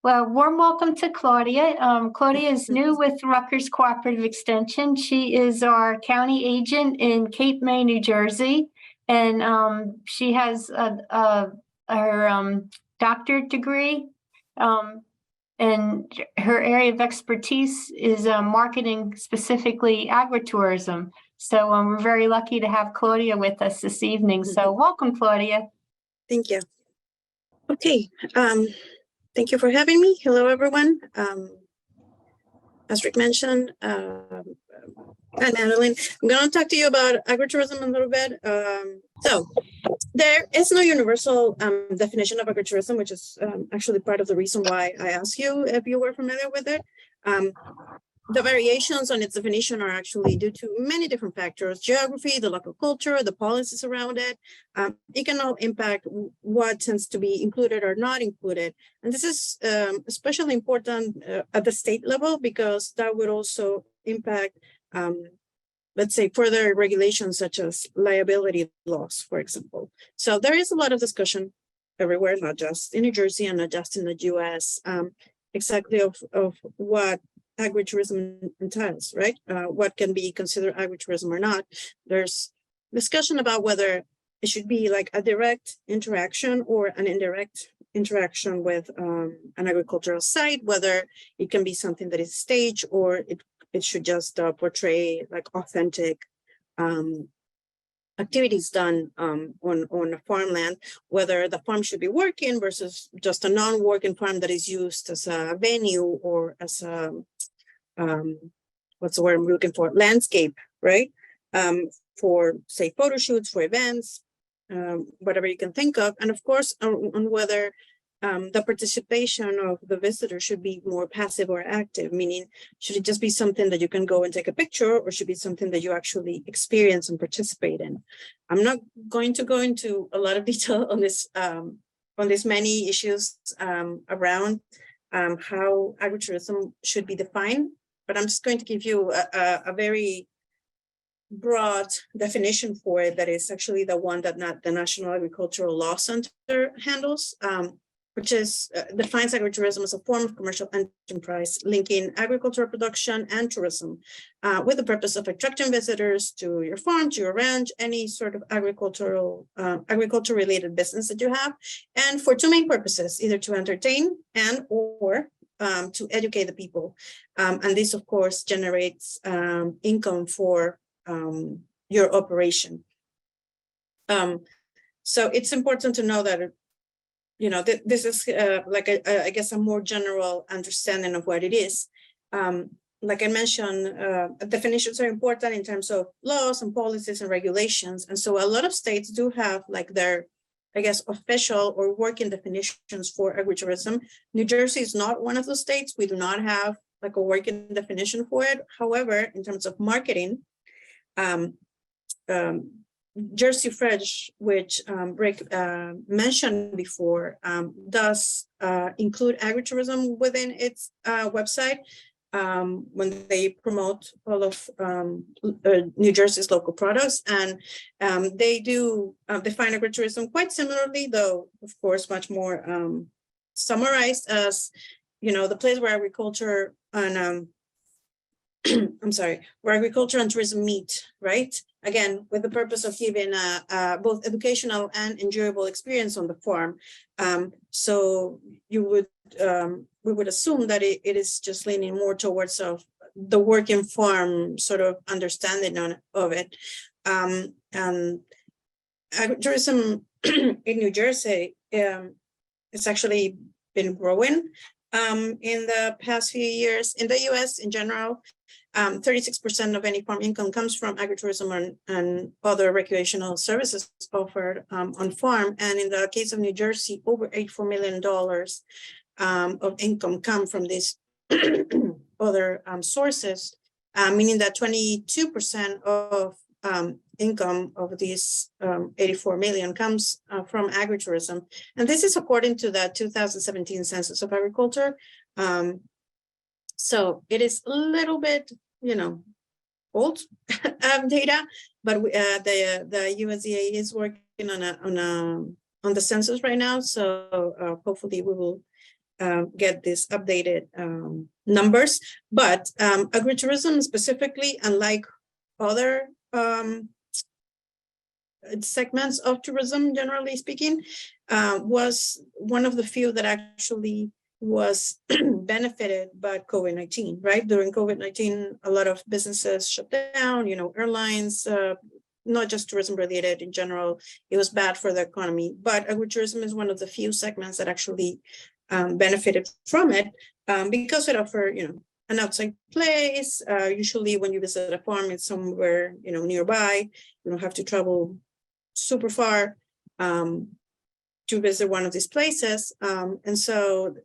Well, warm welcome to Claudia. Claudia is new with Rutgers Cooperative Extension. She is our county agent in Cape May, New Jersey, and she has her doctorate degree, and her area of expertise is marketing, specifically agritourism. So we're very lucky to have Claudia with us this evening. So welcome, Claudia. Thank you. Okay. Thank you for having me. Hello, everyone. As Rick mentioned, and Adeline, I'm going to talk to you about agritourism a little bit. So there is no universal definition of agritourism, which is actually part of the reason why I asked you if you were familiar with it. The variations on its definition are actually due to many different factors: geography, the local culture, the policies around it. It can all impact what tends to be included or not included. And this is especially important at the state level, because that would also impact, let's say, further regulations such as liability laws, for example. So there is a lot of discussion everywhere, not just in New Jersey and not just in the US, exactly of what agritourism entails, right? What can be considered agritourism or not. There's discussion about whether it should be like a direct interaction or an indirect interaction with an agricultural site, whether it can be something that is staged, or it should just portray like authentic activities done on a farmland, whether the farm should be working versus just a non-working farm that is used as a venue or as a what's the word I'm looking for? Landscape, right? For, say, photo shoots, for events, whatever you can think of. And of course, on whether the participation of the visitor should be more passive or active, meaning should it just be something that you can go and take a picture, or should it be something that you actually experience and participate in? I'm not going to go into a lot of detail on this many issues around how agritourism should be defined, but I'm just going to give you a very broad definition for it that is actually the one that the National Agricultural Law Center handles, which is defines agritourism as a form of commercial enterprise linking agricultural production and tourism with the purpose of attracting visitors to your farm, to your ranch, any sort of agriculture related business that you have, and for two main purposes: either to entertain and or to educate the people. And this, of course, generates income for your operation. So it's important to know that, you know, this is like I guess a more general understanding of what it is. Like I mentioned, definitions are important in terms of laws and policies and regulations. And so a lot of states do have like their, I guess, official or working definitions for agritourism. New Jersey is not one of those states. We do not have like a working definition for it. However, in terms of marketing, Jersey Fresh, which Rick mentioned before, does include agritourism within its website when they promote all of New Jersey's local products. And they do define agritourism quite similarly, though, of course, much more summarized as, you know, the place where agriculture and I'm sorry, where agriculture and tourism meet, right? Again, with the purpose of giving both educational and enjoyable experience on the farm. So you would, we would assume that it is just leaning more towards the working farm sort of understanding of it. And agritourism in New Jersey, it's actually been growing in the past few years. In the US in general, 36% of any farm income comes from agritourism and other recreational services offered on farm. And in the case of New Jersey, over $84 million of income come from these other sources, meaning that 22% of income of these 84 million comes from agritourism. And this is according to the 2017 Census of Agriculture. So it is a little bit, you know, old data, but the USDA is working on the census right now. So hopefully we will get these updated numbers. But agritourism specifically, unlike other segments of tourism, generally speaking, was one of the few that actually was benefited by COVID-19, right? During COVID-19, a lot of businesses shut down, airlines, not just tourism related in general. It was bad for the economy, but agritourism is one of the few segments that actually benefited from it because it offered, an outside place. Usually when you visit a farm, it's somewhere, nearby. You don't have to travel super far to visit one of these places. And so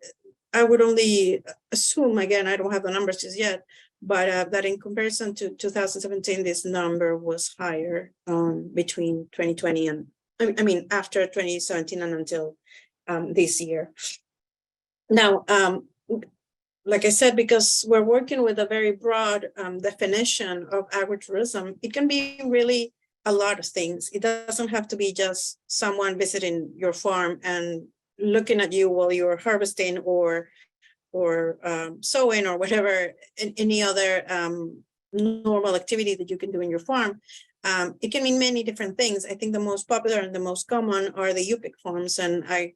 I would only assume, again, I don't have the numbers just yet, but that in comparison to 2017, this number was higher between 2020 and, after 2017 and until this year. Now, like I said, because we're working with a very broad definition of agritourism, it can be really a lot of things. It doesn't have to be just someone visiting your farm and looking at you while you're harvesting or sowing or whatever, any other normal activity that you can do in your farm. It can mean many different things. I think the most popular and the most common are the UPIC farms, and I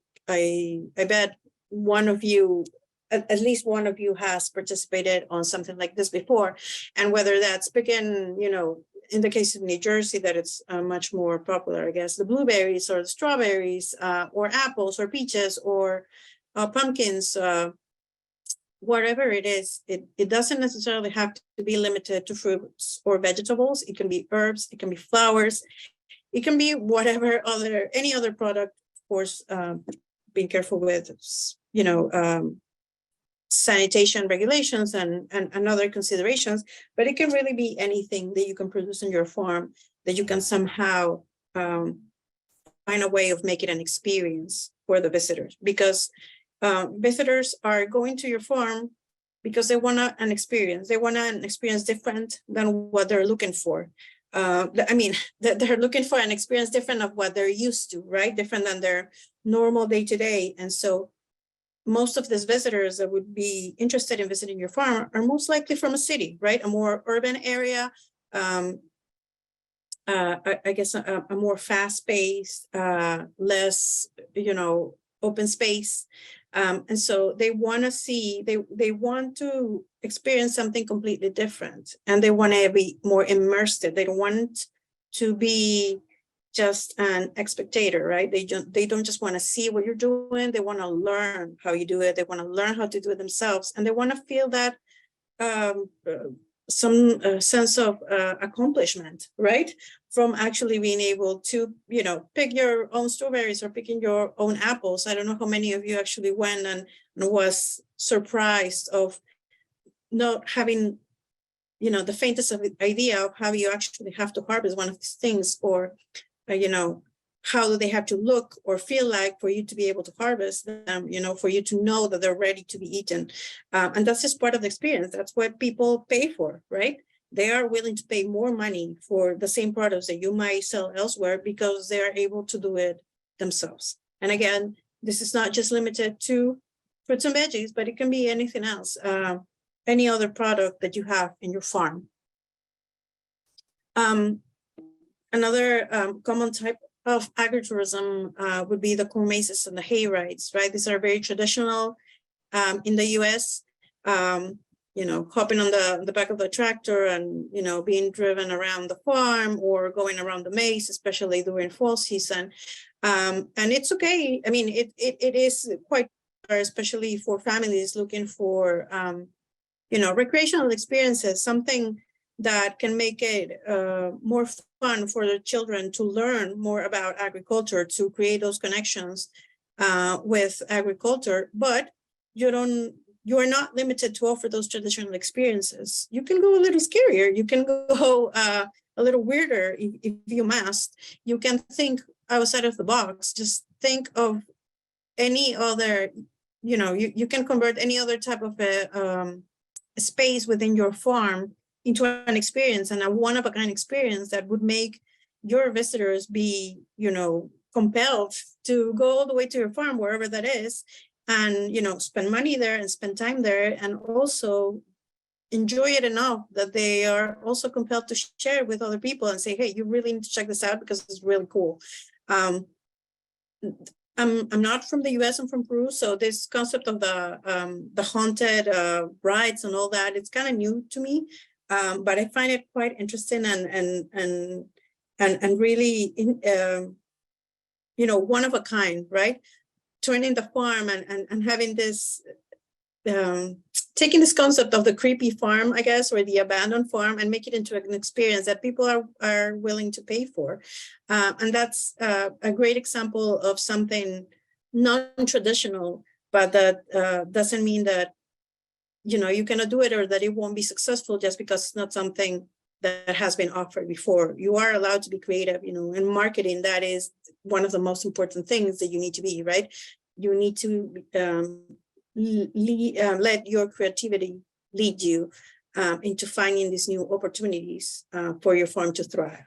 bet one of you, at least one of you, has participated on something like this before. And whether that's picking, in the case of New Jersey, that it's much more popular, I guess, the blueberries or the strawberries or apples or peaches or pumpkins, whatever it is, it doesn't necessarily have to be limited to fruits or vegetables. It can be herbs, it can be flowers, it can be whatever any other product, of course, being careful with, sanitation regulations and other considerations, but it can really be anything that you can produce in your farm that you can somehow find a way of making an experience for the visitors, because visitors are going to your farm because they want an experience. They want an experience different than what they're looking for. They're looking for an experience different of what they're used to, right? Different than their normal day-to-day. And so most of these visitors that would be interested in visiting your farm are most likely from a city, right? A more urban area, I guess a more fast-paced, less, open space. And so they want to see, they want to experience something completely different, and they want to be more immersed. They don't want to be just an spectator, right? They don't just want to see what you're doing. They want to learn how you do it. They want to learn how to do it themselves, and they want to feel that some sense of accomplishment, right? From actually being able to, pick your own strawberries or picking your own apples. I don't know how many of you actually went and was surprised of not having, the faintest of idea of how you actually have to harvest one of these things, or, how do they have to look or feel like for you to be able to harvest them, for you to know that they're ready to be eaten. And that's just part of the experience. That's what people pay for, right? They are willing to pay more money for the same products that you might sell elsewhere because they are able to do it themselves. And again, this is not just limited to fruits and veggies, but it can be anything else, any other product that you have in your farm. Another common type of agritourism would be the corn mazes and the hayrides, right? These are very traditional in the US, hopping on the back of the tractor and, being driven around the farm or going around the maze, especially during fall season. And it's okay. I mean, it is quite, especially for families looking for, recreational experiences, something that can make it more fun for the children to learn more about agriculture, to create those connections with agriculture. But you are not limited to offer those traditional experiences. You can go a little scarier. You can go a little weirder if you must. You can think outside of the box. Just think of any other, you can convert any other type of a space within your farm into an experience, and a one-of-a-kind experience that would make your visitors be, compelled to go all the way to your farm, wherever that is, and, you know, spend money there and spend time there, and also enjoy it enough that they are also compelled to share with other people and say, hey, you really need to check this out because it's really cool. I'm not from the US, I'm from Peru, so this concept of the haunted rides and all that, it's kind of new to me, but I find it quite interesting and really, you know, one of a kind, right? Turning the farm and having this, taking this concept of the creepy farm, I guess, or the abandoned farm, and make it into an experience that people are willing to pay for. And that's a great example of something non-traditional, but that doesn't mean that, you know, you cannot do it or that it won't be successful just because it's not something that has been offered before. You are allowed to be creative, you know, in marketing, that is one of the most important things that you need to be, right? You need to let your creativity lead you into finding these new opportunities for your farm to thrive.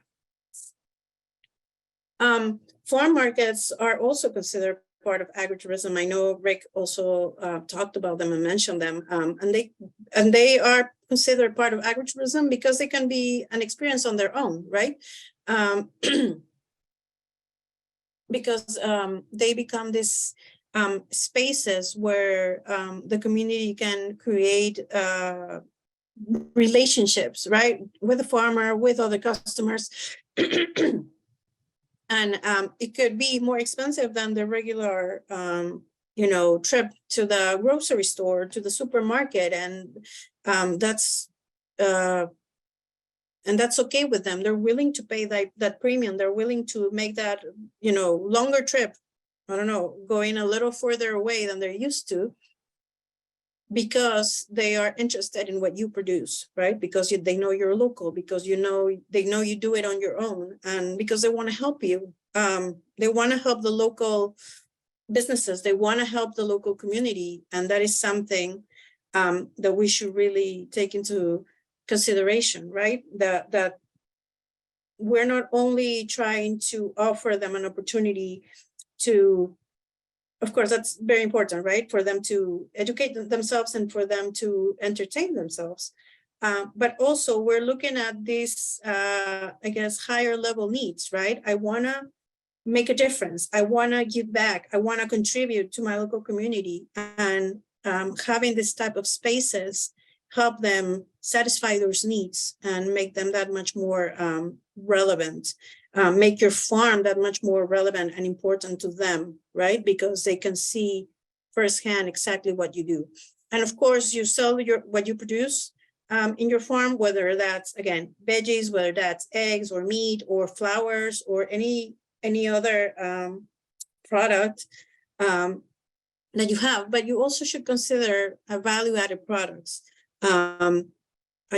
Farm markets are also considered part of agritourism. I know Rick also talked about them and mentioned them, and they are considered part of agritourism because they can be an experience on their own, right? Because they become this spaces where the community can create relationships, right, with the farmer, with other customers. And it could be more expensive than the regular, you know, trip to the grocery store, to the supermarket, and that's okay with them. They're willing to pay that premium. They're willing to make that, you know, longer trip. I don't know, going a little further away than they're used to, because they are interested in what you produce, right? Because they know you're local, because they know you do it on your own, and because they want to help you. They want to help the local businesses. They want to help the local community, and that is something that we should really take into consideration, right? That we're not only trying to offer them an opportunity to, of course, that's very important, right? For them to educate themselves and for them to entertain themselves. But also we're looking at these, I guess, higher level needs, right? I want to make a difference. I want to give back. I want to contribute to my local community, and having this type of spaces help them satisfy those needs and make them that much more relevant. Make your farm that much more relevant and important to them, right? Because they can see firsthand exactly what you do. And of course, you sell what you produce in your farm, whether that's, again, veggies, whether that's eggs or meat or flowers or any other product that you have. But you also should consider value-added products. I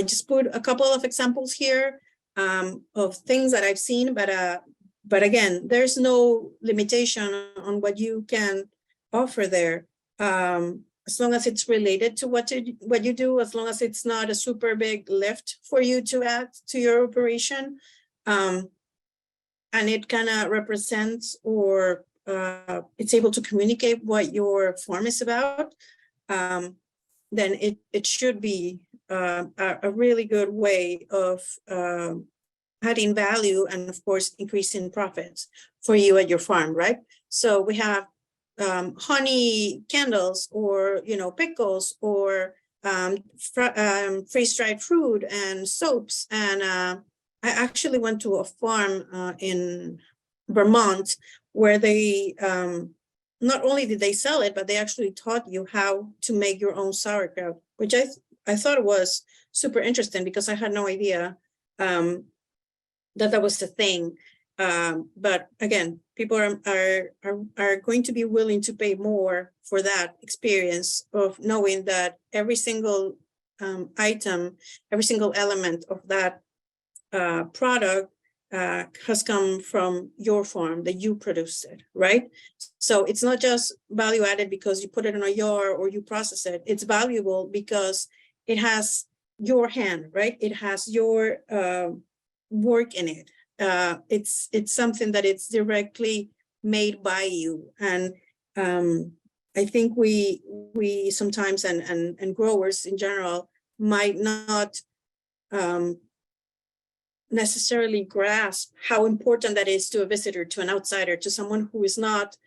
just put a couple of examples here of things that I've seen, but again, there's no limitation on what you can offer there, as long as it's related to what you do, as long as it's not a super big lift for you to add to your operation, and it kind of represents or it's able to communicate what your farm is about, then it should be a really good way of adding value and, of course, increasing profits for you at your farm, right? So we have honey candles, or, you know, pickles, or freeze-dried fruit and soaps. And I actually went to a farm in Vermont where they not only did they sell it, but they actually taught you how to make your own sauerkraut, which I thought was super interesting because I had no idea that was the thing. But again, people are going to be willing to pay more for that experience of knowing that every single item, every single element of that product has come from your farm, that you produced it, right? So it's not just value added because you put it in a jar or you process it. It's valuable because it has your hand, right? It has your work in it. It's something that it's directly made by you. And I think we sometimes and growers in general might not necessarily grasp how important that is to a visitor, to an outsider, to someone who is not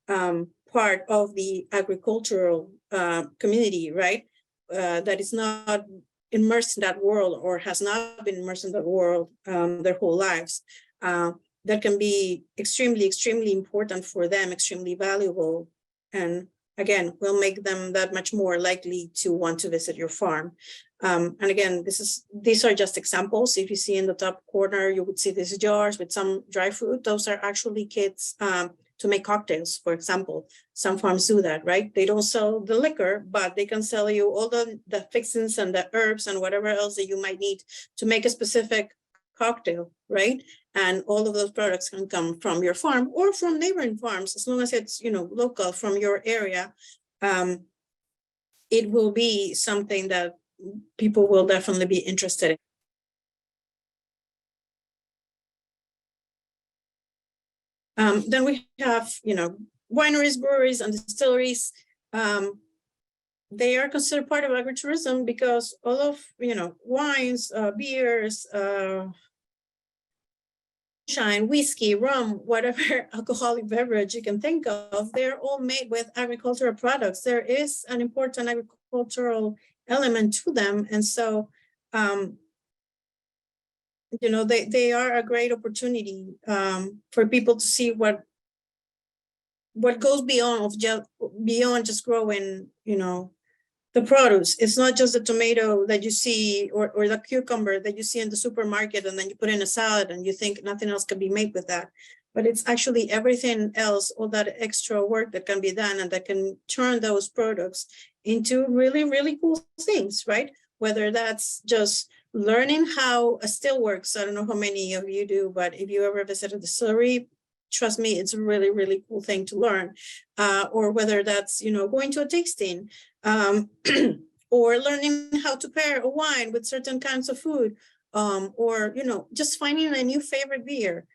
part of the agricultural community, right? That is not immersed in that world or has not been immersed in that world their whole lives. That can be extremely, extremely important for them, extremely valuable. And again, will make them that much more likely to want to visit your farm. And again, these are just examples. If you see in the top corner, you would see these jars with some dry fruit. Those are actually kits to make cocktails, for example. Some farms do that, right? They don't sell the liquor, but they can sell you all the fixings and the herbs and whatever else that you might need to make a specific cocktail, right? And all of those products can come from your farm or from neighboring farms, as long as it's, you know, local from your area. It will be something that people will definitely be interested in. Then we have, you know, wineries, breweries, and distilleries. They are considered part of agritourism because all of, you know, wines, beers, wine, whiskey, rum, whatever alcoholic beverage you can think of, they're all made with agricultural products. There is an important agricultural element to them. And so, you know, they are a great opportunity for people to see what goes beyond just growing, you know, the produce. It's not just the tomato that you see or the cucumber that you see in the supermarket and then you put in a salad and you think nothing else can be made with that. But it's actually everything else, all that extra work that can be done and that can turn those products into really, really cool things, right? Whether that's just learning how a still works. I don't know how many of you do, but if you ever visit a distillery, trust me, it's a really, really cool thing to learn. Or whether that's, you know, going to a tasting, or learning how to pair a wine with certain kinds of food, or, you know, just finding a new favorite beer.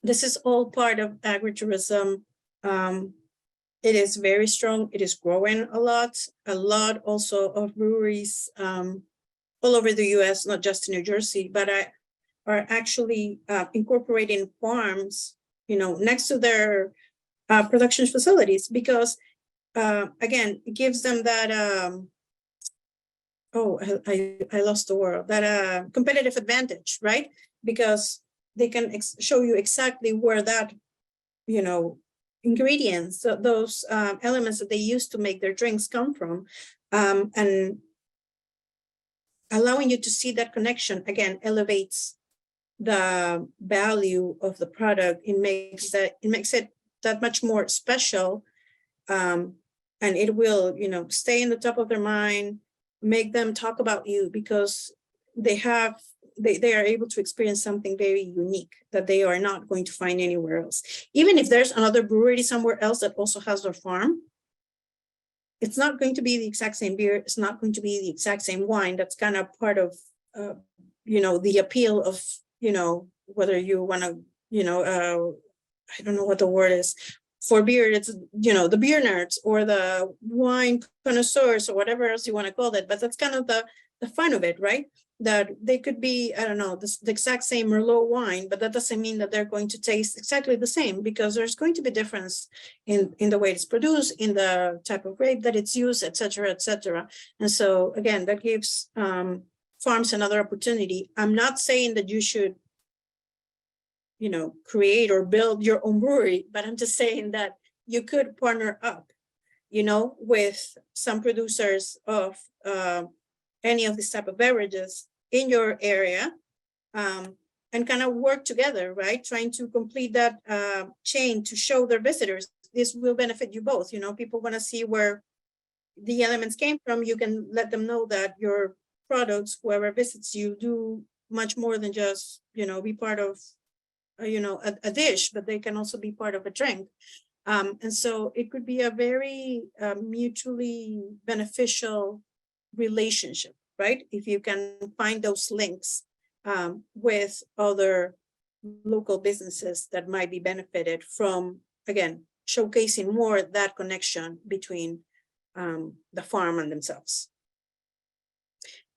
This is all part of agritourism. It is very strong. It is growing a lot also of breweries all over the US, not just in New Jersey, but are actually incorporating farms, you know, next to their production facilities, because again, it gives them that I lost the word, that competitive advantage, right? Because they can show you exactly where that, you know, ingredients, those elements that they use to make their drinks come from, and allowing you to see that connection again elevates the value of the product. It makes it that much more special, and it will, you know, stay in the top of their mind, make them talk about you, because they are able to experience something very unique that they are not going to find anywhere else. Even if there's another brewery somewhere else that also has their farm, it's not going to be the exact same beer. It's not going to be the exact same wine. That's kind of part of, you know, the appeal of, you know, whether you want to, you know, I don't know what the word is. For beer, it's, you know, the beer nerds or the wine connoisseurs or whatever else you want to call it. But that's kind of the fun of it, right? That they could be, I don't know, the exact same Merlot wine, but that doesn't mean that they're going to taste exactly the same, because there's going to be difference in the way it's produced, in the type of grape that it's used, et cetera, et cetera. And so again, that gives farms another opportunity. I'm not saying that you should, you know, create or build your own brewery, but I'm just saying that you could partner up, you know, with some producers of any of these type of beverages in your area, and kind of work together, right? Trying to complete that chain to show their visitors. This will benefit you both. You know, people want to see where the elements came from. You can let them know that your products, whoever visits you, do much more than just, you know, be part of, you know, a dish, but they can also be part of a drink. And so it could be a very mutually beneficial relationship, right? If you can find those links with other local businesses that might be benefited from, again, showcasing more that connection between the farm and themselves.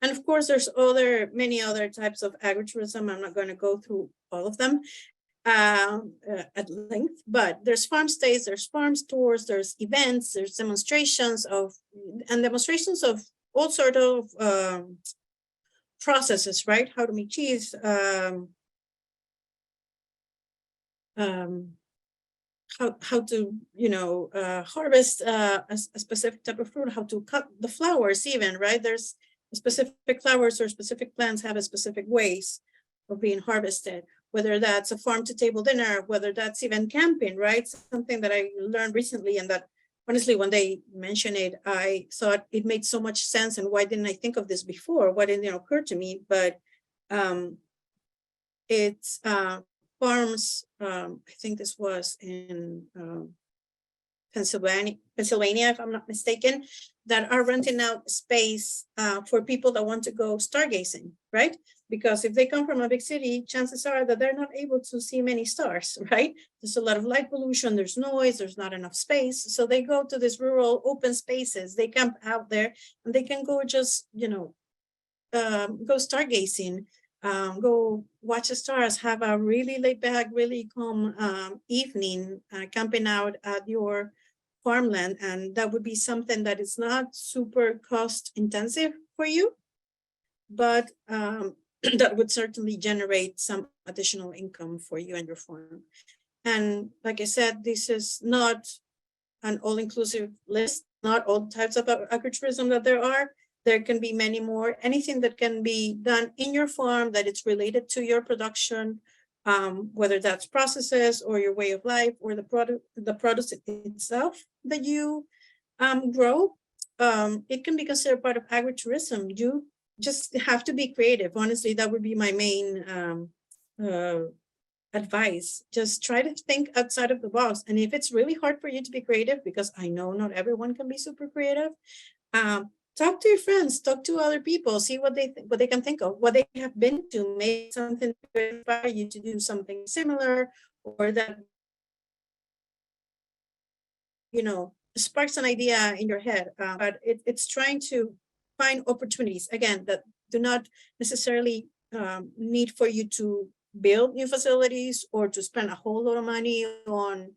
And of course, there's many other types of agritourism. I'm not going to go through all of them at length, but there's farm stays, there's farm tours, there's events, there's demonstrations of all sort of processes, right? How to make cheese, how to, harvest a specific type of fruit, how to cut the flowers even, right? There's specific flowers or specific plants have a specific ways of being harvested, whether that's a farm to table dinner, whether that's even camping, right? Something that I learned recently, and that honestly, when they mentioned it, I thought it made so much sense. And why didn't I think of this before? Why didn't it occur to me? But it's farms, I think this was in Pennsylvania, if I'm not mistaken, that are renting out space for people that want to go stargazing, right? Because if they come from a big city, chances are that they're not able to see many stars, right? There's a lot of light pollution, there's noise, there's not enough space. So they go to these rural open spaces, they camp out there, and they can go just, go stargazing, go watch the stars, have a really laid back, really calm evening, camping out at your farmland. And that would be something that is not super cost intensive for you, but that would certainly generate some additional income for you and your farm. And like I said, this is not an all-inclusive list, not all types of agritourism that there are. There can be many more. Anything that can be done in your farm that it's related to your production, whether that's processes or your way of life or the product itself that you grow, it can be considered part of agritourism. You just have to be creative. Honestly, that would be my main advice. Just try to think outside of the box. And if it's really hard for you to be creative, because I know not everyone can be super creative, talk to your friends, talk to other people, see what they can think of, what they have been to, maybe something to inspire you to do something similar, or that, sparks an idea in your head. But it's trying to find opportunities, again, that do not necessarily need for you to build new facilities or to spend a whole lot of money on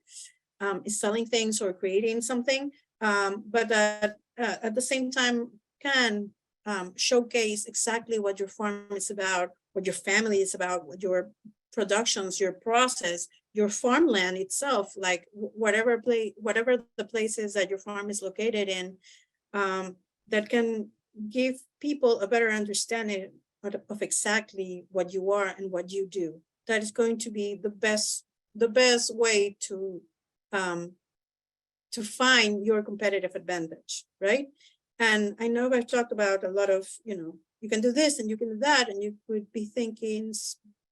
selling things or creating something, but that at the same time can showcase exactly what your farm is about, what your family is about, what your productions, your process, your farmland itself, like whatever the place is that your farm is located in, that can give people a better understanding of exactly what you are and what you do. That is going to be the best way to find your competitive advantage, right? And I know I've talked about a lot of, you can do this and you can do that, and you could be thinking,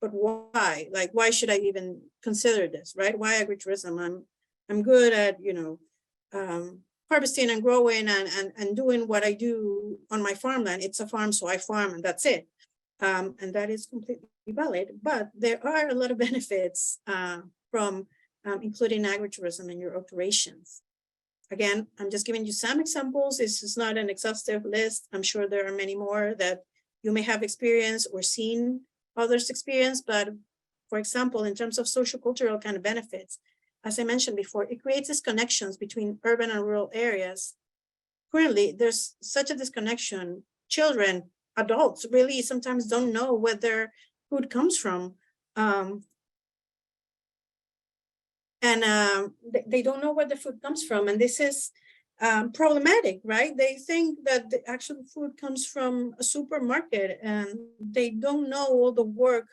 but why? Like, why should I even consider this, right? Why agritourism? I'm good at, harvesting and growing and doing what I do on my farmland. It's a farm, so I farm and that's it. And that is completely valid, but there are a lot of benefits from including agritourism in your operations. Again, I'm just giving you some examples. This is not an exhaustive list. I'm sure there are many more that you may have experienced or seen others experience, but for example, in terms of social cultural kind of benefits, as I mentioned before, it creates these connections between urban and rural areas. Currently, there's such a disconnection. Children, adults really sometimes don't know where their food comes from. They don't know where the food comes from. And this is problematic, right? They think that the actual food comes from a supermarket, and they don't know all the work,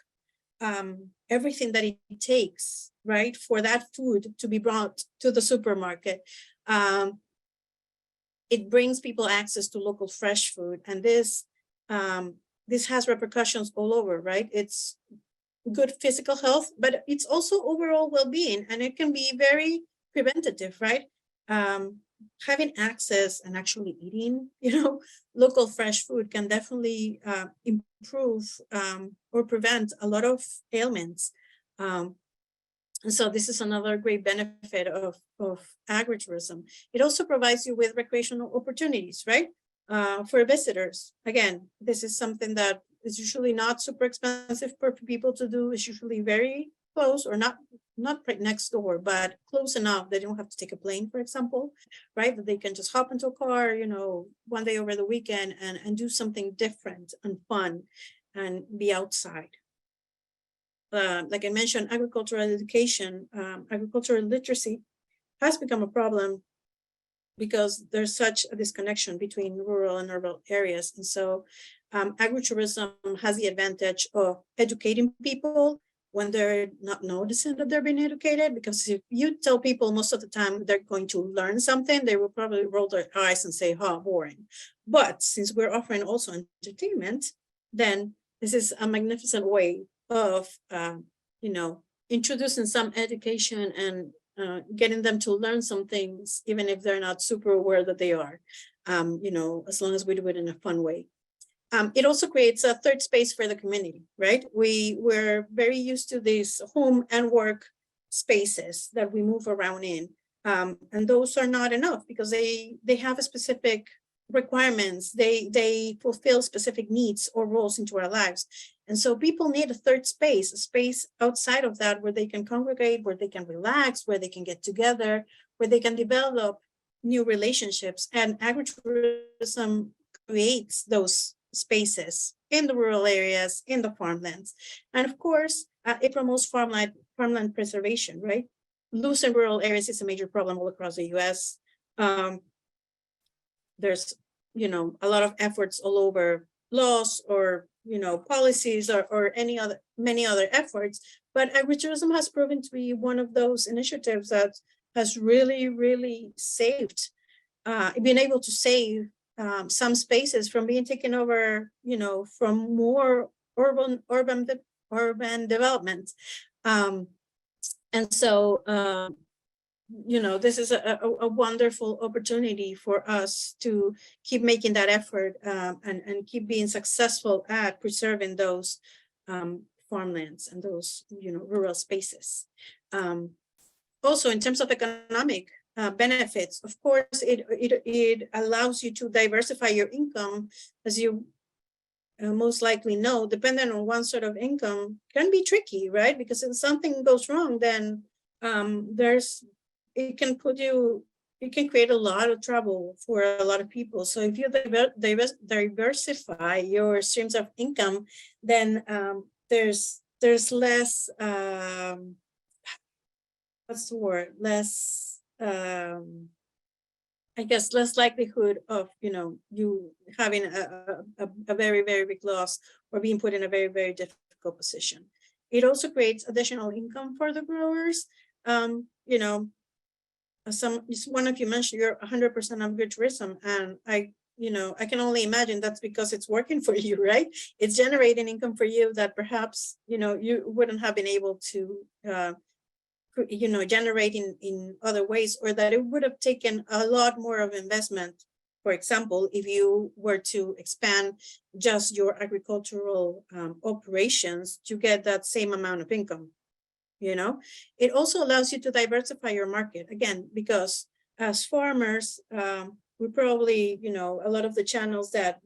everything that it takes, right, for that food to be brought to the supermarket. It brings people access to local fresh food, and this has repercussions all over, right? It's good physical health, but it's also overall well-being, and it can be very preventative, right? Having access and actually eating, local fresh food can definitely improve or prevent a lot of ailments. And so this is another great benefit of agritourism. It also provides you with recreational opportunities, right? For visitors. Again, this is something that is usually not super expensive for people to do. It's usually very close, or not right next door, but close enough. They don't have to take a plane, for example, right? That they can just hop into a car, you know, one day over the weekend and do something different and fun and be outside. Like I mentioned, agricultural education, agricultural literacy has become a problem because there's such a disconnection between rural and urban areas. And so agritourism has the advantage of educating people when they're not noticing that they're being educated, because if you tell people most of the time they're going to learn something, they will probably roll their eyes and say, "Oh, boring." But since we're offering also entertainment, then this is a magnificent way of, you know, introducing some education and getting them to learn some things, even if they're not super aware that they are, you know, as long as we do it in a fun way. It also creates a third space for the community, right? We're very used to these home and work spaces that we move around in. And those are not enough because they have a specific requirements. They fulfill specific needs or roles into our lives. And so people need a third space, a space outside of that where they can congregate, where they can relax, where they can get together, where they can develop new relationships. And agritourism creates those spaces in the rural areas, in the farmlands. And of course, it promotes farmland preservation, right? Losing rural areas is a major problem all across the US. There's, you know, a lot of efforts all over, laws or, you know, policies or many other efforts, but agritourism has proven to be one of those initiatives that has really saved, been able to save some spaces from being taken over, you know, from more urban development. And so, you know, this is a wonderful opportunity for us to keep making that effort and keep being successful at preserving those farmlands and those, you know, rural spaces. Also, in terms of economic benefits, of course, it allows you to diversify your income. As you most likely know, depending on one sort of income can be tricky, right? Because if something goes wrong, then it can create a lot of trouble for a lot of people. So if you diversify your streams of income, then there's less, what's the word? Less, I guess, less likelihood of, you know, you having a very big loss or being put in a very difficult position. It also creates additional income for the growers. You know, one of you mentioned you're 100% agritourism, and I can only imagine that's because it's working for you, right? It's generating income for you that perhaps, you know, you wouldn't have been able to, you know, generate in other ways, or that it would have taken a lot more of investment. For example, if you were to expand just your agricultural operations to get that same amount of income. You know, it also allows you to diversify your market, again, because as farmers, we probably, you know, a lot of the channels that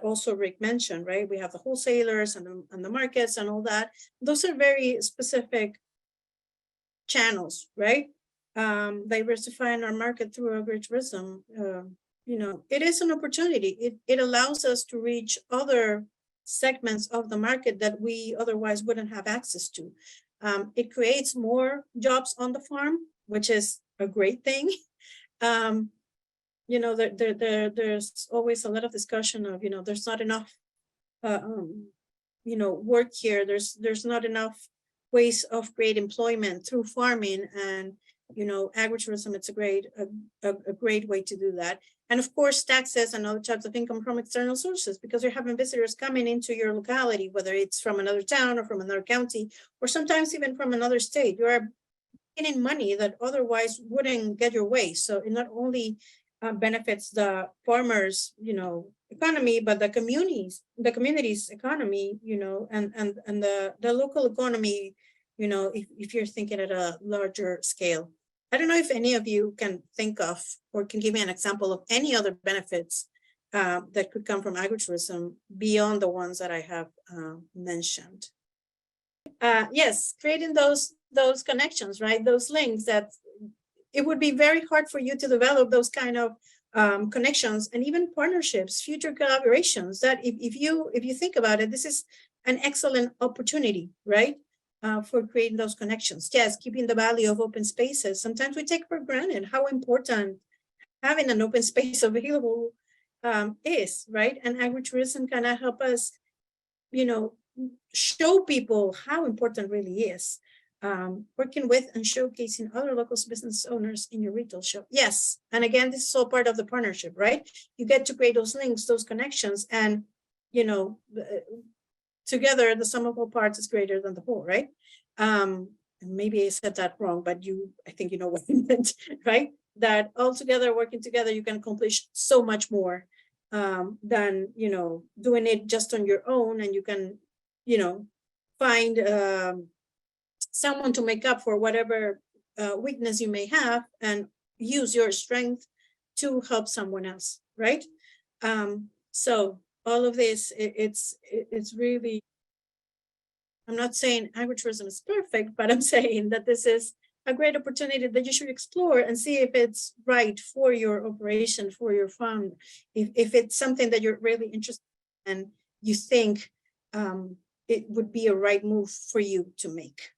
also Rick mentioned, right? We have the wholesalers and the markets and all that. Those are very specific channels, right? Diversifying our market through agritourism, you know, it is an opportunity. It allows us to reach other segments of the market that we otherwise wouldn't have access to. It creates more jobs on the farm, which is a great thing. You know, there's always a lot of discussion of, you know, there's not enough, you know, work here. There's not enough ways of creating employment through farming, and, you know, agritourism, it's a great way to do that. And of course, taxes and other types of income from external sources, because you're having visitors coming into your locality, whether it's from another town or from another county, or sometimes even from another state. You are getting money that otherwise wouldn't get your way. So it not only benefits the farmers, you know, economy, but the community's economy, you know, and the local economy you know, if you're thinking at a larger scale. I don't know if any of you can think of or can give me an example of any other benefits that could come from agritourism beyond the ones that I have mentioned. Yes, creating those connections, right? Those links that it would be very hard for you to develop those kind of connections and even partnerships, future collaborations. That if you think about it, this is an excellent opportunity, right? For creating those connections. Yes, keeping the value of open spaces. Sometimes we take for granted how important having an open space available is, right? And agritourism kind of help us, you know, show people how important really is. Working with and showcasing other local business owners in your retail shop. Yes, and again, this is all part of the partnership, right? You get to create those links, those connections, and you know, together the sum of all parts is greater than the whole, right? And maybe I said that wrong, but I think you know what I meant, right? That all together, working together, you can accomplish so much more than, you know, doing it just on your own. And you can, you know, find someone to make up for whatever weakness you may have and use your strength to help someone else, right? So all of this, it's really, I'm not saying agritourism is perfect, but I'm saying that this is a great opportunity that you should explore and see if it's right for your operation, for your farm, if it's something that you're really interested in and you think it would be a right move for you to make.